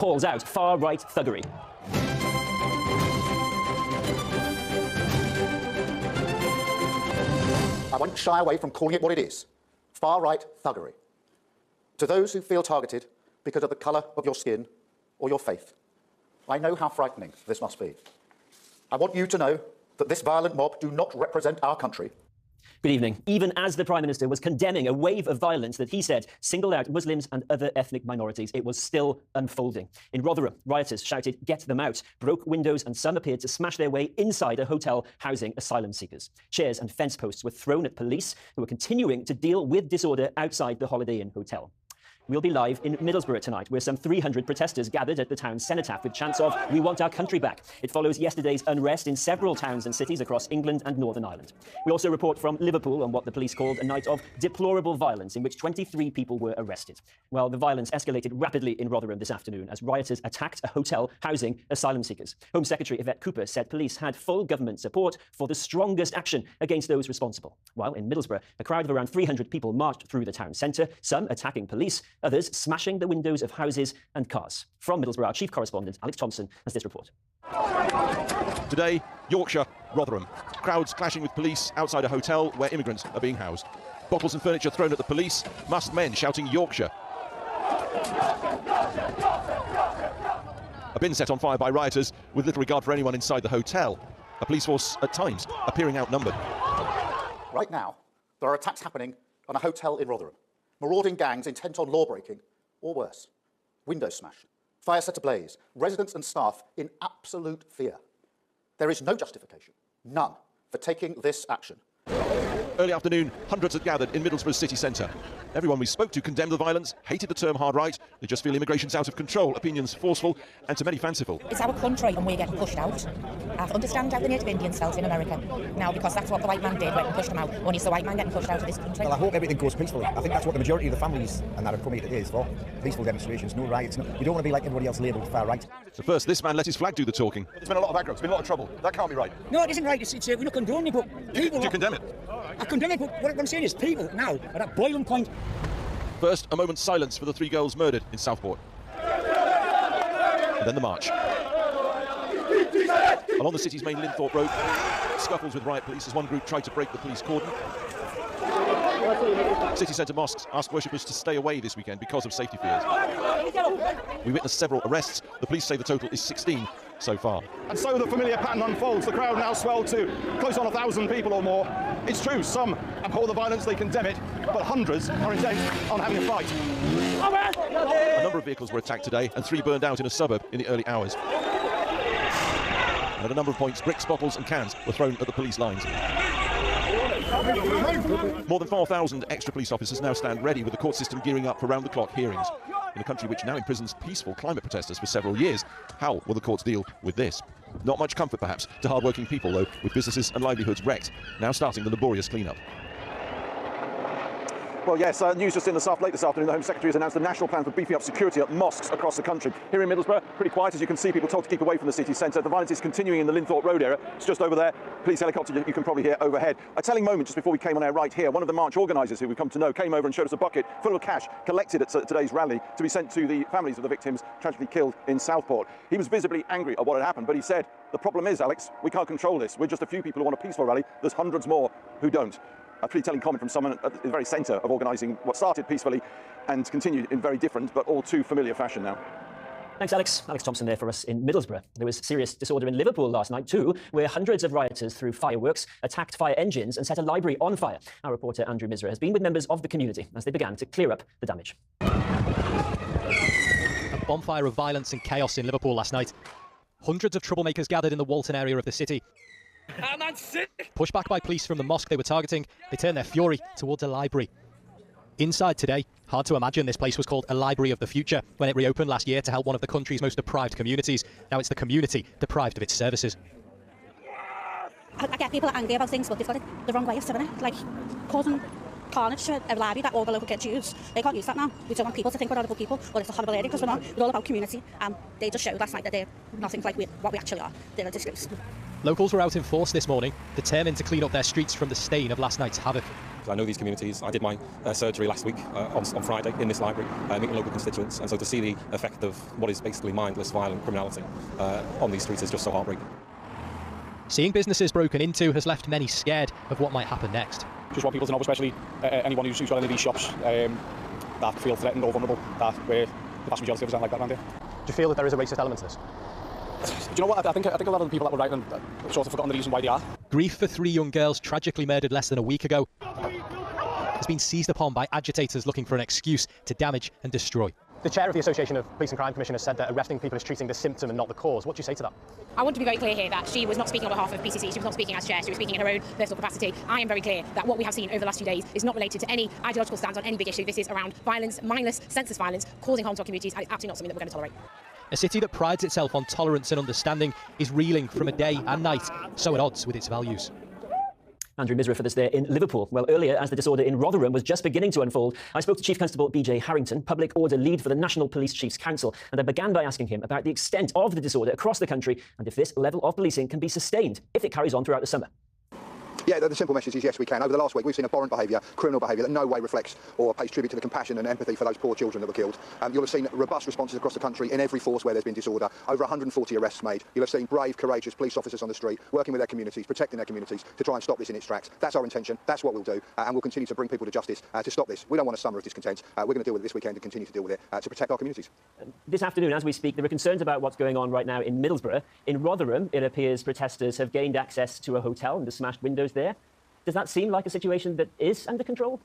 calls out far-right thuggery. I won't shy away from calling it what it is: far-right thuggery. To those who feel targeted because of the colour of your skin or your faith, I know how frightening this must be. I want you to know that this violent mob do not represent our country. Good evening. Even as the Prime Minister was condemning a wave of violence that he said singled out Muslims and other ethnic minorities, it was still unfolding. In Rotherham, rioters shouted, "Get them out," broke windows, and some appeared to smash their way inside a hotel housing asylum seekers. Chairs and fence posts were thrown at police, who were continuing to deal with disorder outside the Holiday Inn hotel. We'll be live in Middlesbrough tonight, where some 300 protesters gathered at the town's cenotaph with chants of "We want our country back." It follows yesterday's unrest in several towns and cities across England and Northern Ireland. We also report from Liverpool on what the police called a night of deplorable violence in which 23 people were arrested. Well, the violence escalated rapidly in Rotherham this afternoon as rioters attacked a hotel housing asylum seekers. Home Secretary Yvette Cooper said police had full government support for the strongest action against those responsible. While in Middlesbrough, a crowd of around 300 people marched through the town centre, some attacking police, others smashing the windows of houses and cars. From Middlesbrough, our chief correspondent, Alex Thompson, has this report. Today, Yorkshire, Rotherham. Crowds clashing with police outside a hotel where immigrants are being housed. Bottles and furniture thrown at the police, masked men shouting Yorkshire. A bin set on fire by rioters with little regard for anyone inside the hotel. A police force, at times, appearing outnumbered. Right now, there are attacks happening on a hotel in Rotherham. Marauding gangs intent on law-breaking, or worse, windows smashed, fire set ablaze, residents and staff in absolute fear. There is no justification, none, for taking this action. Early afternoon, hundreds had gathered in Middlesbrough city centre. Everyone we spoke to condemned the violence, hated the term hard right. They just feel immigration's out of control, opinions forceful and to many fanciful. It's our country and we're getting pushed out. I understand how the Native Indians felt in America now, because that's what the white man did when he pushed them out. Only it's the white man getting pushed out of this country. Well, I hope everything goes peacefully. I think that's what the majority of the families and that have come here today is for. Peaceful demonstrations, no riots. No, you don't want to be like everybody else labelled far right. So first, this man let his flag do the talking. There's been a lot of aggro, there's been a lot of trouble. That can't be right. No, it isn't right. We're not condoning it, but people... Do you condemn it? I condemn it, but what I'm saying is people now are at boiling point. First, a moment's silence for the 3 girls murdered in Southport. And then the march. Along the city's main Linthorpe Road, scuffles with riot police as one group tried to break the police cordon. City centre mosques asked worshippers to stay away this weekend because of safety fears. We witnessed several arrests. The police say the total is 16 so far. And so the familiar pattern unfolds. The crowd now swelled to close on 1,000 people or more. It's true, some abhor the violence, they condemn it, but hundreds are intent on having a fight. A number of vehicles were attacked today and 3 burned out in a suburb in the early hours. And at a number of points, bricks, bottles and cans were thrown at the police lines. More than 4,000 extra police officers now stand ready, with the court system gearing up for round-the-clock hearings. In a country which now imprisons peaceful climate protesters for several years, how will the courts deal with this? Not much comfort, perhaps, to hard-working people, though, with businesses and livelihoods wrecked, now starting the laborious clean-up. Well, yes, news just in late this afternoon. The Home Secretary has announced a national plan for beefing up security at mosques across the country. Here in Middlesbrough, pretty quiet, as you can see, people told to keep away from the city centre. The violence is continuing in the Linthorpe Road area. It's just over there. Police helicopter, you can probably hear overhead. A telling moment just before we came on air right here. One of the march organisers, who we've come to know, came over and showed us a bucket full of cash collected at today's rally to be sent to the families of the victims tragically killed in Southport. He was visibly angry at what had happened, but he said, "The problem is, Alex, we can't control this. We're just a few people who want a peaceful rally. There's hundreds more who don't." A pretty telling comment from someone at the very centre of organising what started peacefully and continued in very different but all too familiar fashion now. Thanks, Alex. Alex Thompson there for us in Middlesbrough. There was serious disorder in Liverpool last night too, where hundreds of rioters threw fireworks, attacked fire engines and set a library on fire. Our reporter Andrew Misra has been with members of the community as they began to clear up the damage. A bonfire of violence and chaos in Liverpool last night. Hundreds of troublemakers gathered in the Walton area of the city. Pushed back by police from the mosque they were targeting, they turned their fury towards a library. Inside today, hard to imagine this place was called a Library of the Future when it reopened last year to help one of the country's most deprived communities. Now it's the community deprived of its services. I get people angry about things, but they've got it the wrong way of doing it. Like causing carnage to a library that all the local kids use. They can't use that now. We don't want people to think we're horrible people, but it's a horrible area because we're not. We're all about community, and they just showed last night that they're nothing like what we actually are. They're a disgrace. Locals were out in force this morning, determined to clean up their streets from the stain of last night's havoc. I know these communities. I did my surgery last week on Friday in this library, meeting local constituents, and so to see the effect of what is basically mindless, violent criminality on these streets is just so heartbreaking. Seeing businesses broken into has left many scared of what might happen next. Just want people to know, especially anyone who's got any of these shops that feel threatened or vulnerable, that we're the vast majority of us aren't like that around here. Do you feel that there is a racist element to this? Do you know what? I think a lot of the people that were writing have sort of forgotten the reason why they are. Grief for 3 young girls tragically murdered less than a week ago has been seized upon by agitators looking for an excuse to damage and destroy. The chair of the Association of Police and Crime Commissioners said that arresting people is treating the symptom and not the cause. What do you say to that? I want to be very clear here that she was not speaking on behalf of PCC, she was not speaking as chair, she was speaking in her own personal capacity. I am very clear that what we have seen over the last few days is not related to any ideological stance on any big issue. This is around violence, mindless, senseless violence, causing harm to our communities, and it's absolutely not something that we're going to tolerate. A city that prides itself on tolerance and understanding is reeling from a day and night so at odds with its values. Andrew Misra for this there in Liverpool. Well, earlier, as the disorder in Rotherham was just beginning to unfold, I spoke to Chief Constable BJ Harrington, Public Order Lead for the National Police Chiefs Council, and I began by asking him about the extent of the disorder across the country and if this level of policing can be sustained if it carries on throughout the summer. Yeah, the simple message is yes, we can. Over the last week, we've seen abhorrent behaviour, criminal behaviour that in no way reflects or pays tribute to the compassion and empathy for those poor children that were killed. You'll have seen robust responses across the country in every force where there's been disorder. Over 140 arrests made. You'll have seen brave, courageous police officers on the street working with their communities, protecting their communities to try and stop this in its tracks. That's our intention. That's what we'll do, and we'll continue to bring people to justice to stop this. We don't want a summer of discontent. We're going to deal with it this weekend and continue to deal with it to protect our communities. This afternoon, as we speak, there are concerns about what's going on right now in Middlesbrough. In Rotherham, it appears protesters have gained access to a hotel and the smashed windows there. Does that seem like a situation that is under control?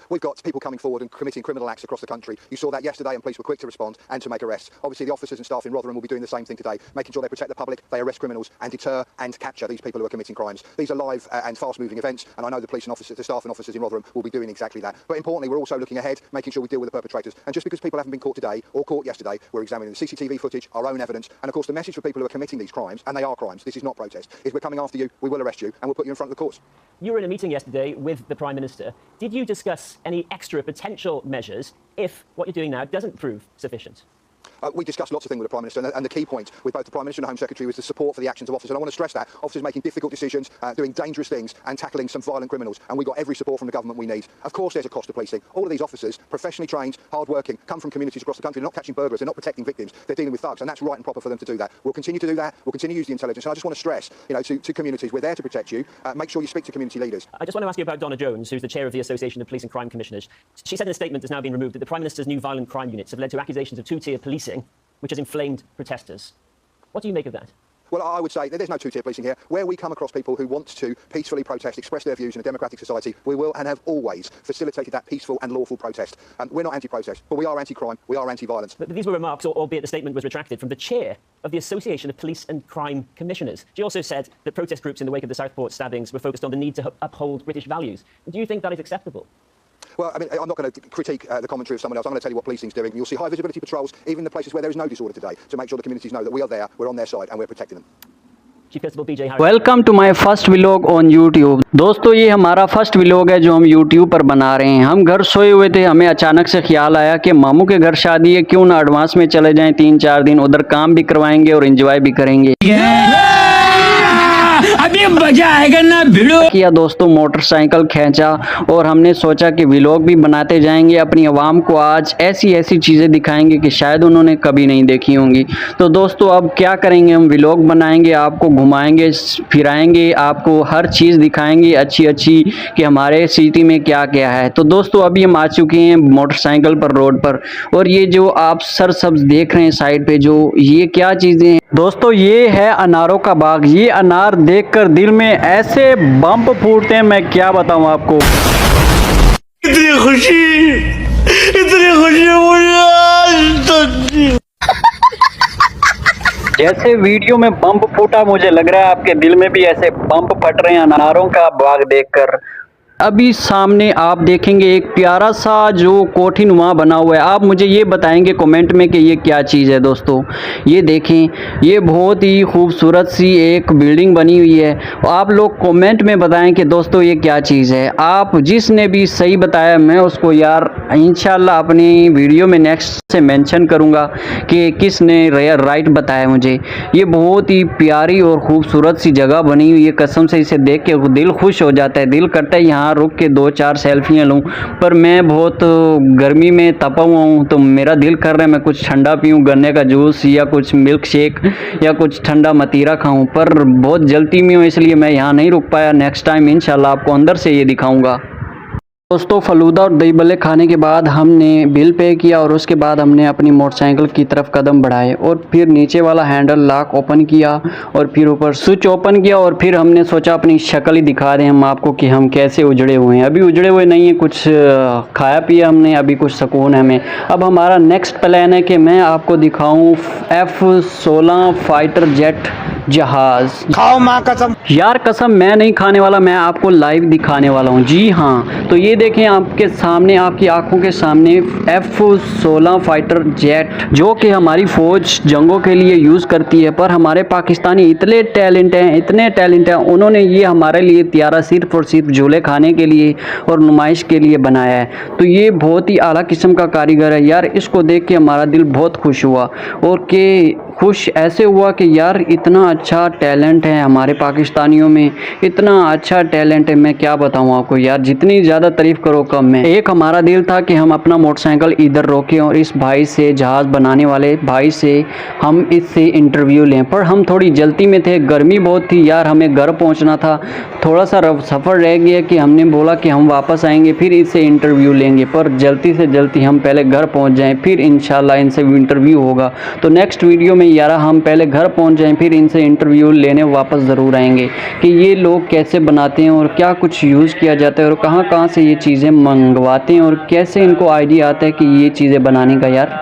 We've got people coming forward and committing criminal acts across the country. You saw that yesterday and police were quick to respond and to make arrests. Obviously the officers and staff in Rotherham will be doing the same thing today, making sure they protect the public, they arrest criminals and deter and capture these people who are committing crimes. These are live and fast-moving events, and I know the police and officers, the staff and officers in Rotherham will be doing exactly that. But importantly, we're also looking ahead, making sure we deal with the perpetrators. And just because people haven't been caught today or caught yesterday, we're examining the CCTV footage, our own evidence, and of course the message for people who are committing these crimes, and they are crimes, this is not protest, is we're coming after you, we will arrest you, and we'll put you in front of the courts. You were in a meeting yesterday with the Prime Minister. Did you discuss any extra potential measures if what you're doing now doesn't prove sufficient? We discussed lots of things with the Prime Minister, and the key point with both the Prime Minister and the Home Secretary was the support for the actions of officers. And I want to stress that officers making difficult decisions, doing dangerous things, and tackling some violent criminals. And we got every support from the government we need. Of course, there's a cost to policing. All of these officers, professionally trained, hard-working, come from communities across the country. They're not catching burglars. They're not protecting victims. They're dealing with thugs, and that's right and proper for them to do that. We'll continue to do that. We'll continue to use the intelligence. And I just want to stress, to communities, we're there to protect you. Make sure you speak to community leaders. I just want to ask you about Donna Jones, who's the chair of the Association of Police and Crime Commissioners. She said in a statement that's now been removed that the Prime Minister's new violent crime units have led to accusations of two-tier policing, which has inflamed protesters. What do you make of that? Well, I would say that there's no two-tier policing here. Where we come across people who want to peacefully protest, express their views in a democratic society, we will and have always facilitated that peaceful and lawful protest. We're not anti-protest, but we are anti-crime, we are anti-violence. But these were remarks, albeit the statement was retracted, from the chair of the Association of Police and Crime Commissioners. She also said that protest groups in the wake of the Southport stabbings were focused on the need to uphold British values. Do you think that is acceptable? Well, I mean, I'm not going to critique the commentary of someone else. I'm going to tell you what policing's doing. You'll see high visibility patrols, even in the places where there is no disorder today, to make sure the communities know that we are there, we're on their side, and we're protecting them. Chief Constable BJ Harrington. Welcome to my first vlog on YouTube. दोस्तों ये हमारा first vlog है जो हम YouTube पर बना रहे हैं। हम घर सोए हुए थे, हमें अचानक से ख्याल आया कि मामू के घर शादी है, क्यों ना एडवांस में चले जाएं 3-4 दिन, उधर काम भी करवाएंगे और एंजॉय भी करेंगे। अभी मजा आएगा ना वीडियो किया दोस्तों, मोटरसाइकिल खींचा और हमने सोचा कि व्लॉग भी बनाते जाएंगे, अपनी आवाम को आज ऐसी ऐसी चीज़ें दिखाएंगे कि शायद उन्होंने कभी नहीं देखी होंगी। तो दोस्तों अब क्या करेंगे, हम व्लॉग बनाएंगे, आपको घुमाएंगे फिराएंगे, आपको हर चीज़ दिखाएंगे अच्छी अच्छी कि हमारे सिटी में क्या क्या है। तो दोस्तों अभी हम आ चुके हैं मोटरसाइकिल पर, रोड पर, और ये जो आप सरसब्ज देख रहे हैं साइड पे, जो ये क्या चीज़ें हैं दोस्तों, ये है अनारों का बाग। ये अनार देखकर दिल में ऐसे बम्प फूटते हैं, मैं क्या बताऊं आपको। इतनी खुशी मुझे जैसे वीडियो में बम्प फूटा, मुझे लग रहा है आपके दिल में भी ऐसे बम्प फट रहे हैं अनारों का बाग देखकर। अभी सामने आप देखेंगे एक प्यारा सा जो कोठीनुमा बना हुआ है। आप मुझे ये बताएंगे कमेंट में कि ये क्या चीज़ है। दोस्तों ये देखें, ये बहुत ही खूबसूरत सी एक बिल्डिंग बनी हुई है। आप लोग कमेंट में बताएं कि दोस्तों ये क्या चीज़ है। आप जिसने भी सही बताया, मैं उसको यार इंशाल्लाह अपनी वीडियो में नेक्स्ट से मेंशन करूँगा कि किसने राइट बताया मुझे। ये बहुत ही प्यारी और खूबसूरत सी जगह बनी हुई है, कसम से इसे देख के दिल खुश हो जाता है, दिल करता है यहाँ रुक के 2-4 सेल्फियाँ लूँ। पर मैं बहुत गर्मी में तपा हुआ हूँ तो मेरा दिल कर रहा है मैं कुछ ठंडा पीऊँ, गन्ने का जूस या कुछ मिल्क शेक या कुछ ठंडा मतीरा खाऊं, पर बहुत जल्दी में हूँ इसलिए मैं यहाँ नहीं रुक पाया। नेक्स्ट टाइम इंशाल्लाह आपको अंदर से ये दिखाऊंगा। दोस्तों फलूदा और दही बल्ले खाने के बाद हमने बिल पे किया और उसके बाद हमने अपनी मोटरसाइकिल की तरफ कदम बढ़ाए और फिर नीचे वाला हैंडल लॉक ओपन किया और फिर ऊपर स्विच ओपन किया और फिर हमने सोचा अपनी शक्ल ही दिखा दें हम आपको कि हम कैसे उजड़े हुए हैं। अभी उजड़े हुए नहीं हैं, कुछ खाया पिया हमने, अभी कुछ सुकून है हमें। अब हमारा नेक्स्ट प्लान है कि मैं आपको दिखाऊँ F-16 फाइटर जेट जहाज। खाओ माँ कसम। यार कसम मैं नहीं खाने वाला, मैं आपको लाइव दिखाने वाला हूँ। जी हाँ, तो ये देखें आपके सामने, आपकी आंखों के सामने F-16 फाइटर जेट जो कि हमारी फ़ौज जंगों के लिए यूज़ करती है। पर हमारे पाकिस्तानी इतने टैलेंट हैं, इतने टैलेंट हैं, उन्होंने ये हमारे लिए त्यारा सिर्फ़ और सिर्फ झूले खाने के लिए और नुमाइश के लिए बनाया है। तो ये बहुत ही आला किस्म का कारीगर है यार, इसको देख के हमारा दिल बहुत खुश हुआ। और के खुश ऐसे हुआ कि यार इतना अच्छा टैलेंट है हमारे पाकिस्तानियों में, इतना अच्छा टैलेंट है, मैं क्या बताऊँ आपको यार, जितनी ज़्यादा तारीफ़ करो कम है। एक हमारा दिल था कि हम अपना मोटरसाइकिल इधर रोकें और इस भाई से, जहाज़ बनाने वाले भाई से हम इससे इंटरव्यू लें, पर हम थोड़ी जल्दी में थे, गर्मी बहुत थी यार, हमें घर पहुंचना था, थोड़ा सा सफ़र रह गया कि हमने बोला कि हम वापस आएंगे फिर इससे इंटरव्यू लेंगे, पर जल्दी से जल्दी हम पहले घर पहुँच जाएँ फिर इंशाल्लाह इनसे इंटरव्यू होगा। तो नेक्स्ट वीडियो में यार हम पहले घर पहुंच जाएं फिर इनसे इंटरव्यू लेने वापस ज़रूर आएंगे कि ये लोग कैसे बनाते हैं और क्या कुछ यूज़ किया जाता है और कहाँ से ये चीज़ें मंगवाते हैं और कैसे इनको आइडिया आता है कि ये चीज़ें बनाने का यार।